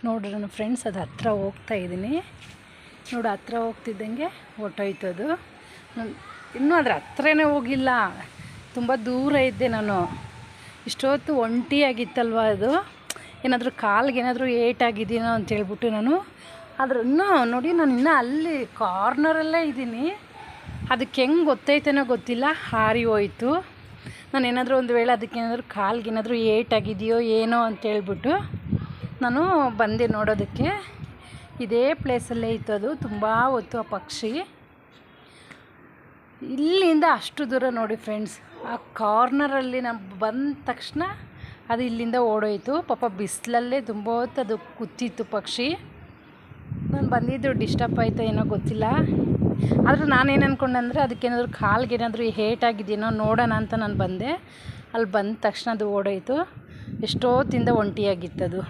ನೋಡ್ರಿ ನನ್ನ ಫ್ರೆಂಡ್ಸ್, ಅದು ಹತ್ರ ಹೋಗ್ತಾ ಇದ್ದೀನಿ ನೋಡು. ಹತ್ರ ಹೋಗ್ತಿದ್ದಂಗೆ ಹೊಟ್ಟೋಯ್ತದು. ಇನ್ನೂ ಅದ್ರ ಹತ್ರನೇ ಹೋಗಿಲ್ಲ, ತುಂಬ ದೂರ ಇದ್ದೆ ನಾನು. ಇಷ್ಟೊತ್ತು ಒಂಟಿಯಾಗಿತ್ತಲ್ವ ಅದು. ಏನಾದರೂ ಕಾಲಿಗೆ ಏನಾದರೂ ಏಟಾಗಿದ್ದೀನೋ ಅಂತೇಳ್ಬಿಟ್ಟು ನಾನು ಇನ್ನೂ ನೋಡಿ, ನಾನು ಇನ್ನೂ ಅಲ್ಲಿ ಕಾರ್ನರಲ್ಲೇ ಇದ್ದೀನಿ. ಅದಕ್ಕೆ ಹೆಂಗೆ ಗೊತ್ತೈತೇನೋ ಗೊತ್ತಿಲ್ಲ, ಹಾರಿ ಹೋಯ್ತು. ನಾನು ಏನಾದರೂ ಒಂದು ವೇಳೆ ಅದಕ್ಕೇನಾದರೂ ಕಾಲಿಗೆ ಏನಾದರೂ ಏಟಾಗಿದೆಯೋ ಏನೋ ಅಂತೇಳ್ಬಿಟ್ಟು ನಾನು ಬಂದೆ ನೋಡೋದಕ್ಕೆ. ಇದೇ ಪ್ಲೇಸಲ್ಲೇ ಇತ್ತು ಅದು ತುಂಬ ಹೊತ್ತು ಆ ಪಕ್ಷಿ. ಇಲ್ಲಿಂದ ಅಷ್ಟು ದೂರ ನೋಡಿ ಫ್ರೆಂಡ್ಸ್, ಆ ಕಾರ್ನರಲ್ಲಿ ನಾನು ಬಂದ ತಕ್ಷಣ ಅದು ಇಲ್ಲಿಂದ ಓಡೋಯ್ತು. ಪಾಪ ಬಿಸಿಲಲ್ಲೇ ತುಂಬ ಹೊತ್ತು ಅದು ಕೂತಿತ್ತು ಪಕ್ಷಿ. ನಾನು ಬಂದಿದ್ದು ಡಿಸ್ಟರ್ಬ್ ಆಯಿತು ಏನೋ ಗೊತ್ತಿಲ್ಲ. ಆದರೂ ನಾನೇನು ಅಂದ್ಕೊಂಡೆ ಅಂದರೆ ಅದಕ್ಕೇನಾದರೂ ಕಾಲಿಗೆ ಏನಾದರೂ ಏಟಾಗಿದೆಯೋ ನೋಡೋಣ ಅಂತ ನಾನು ಬಂದೆ. ಅಲ್ಲಿ ಬಂದ ತಕ್ಷಣ ಅದು ಓಡೋಯ್ತು. ಎಷ್ಟೊತ್ತಿಂದ ಒಂಟಿಯಾಗಿತ್ತದು.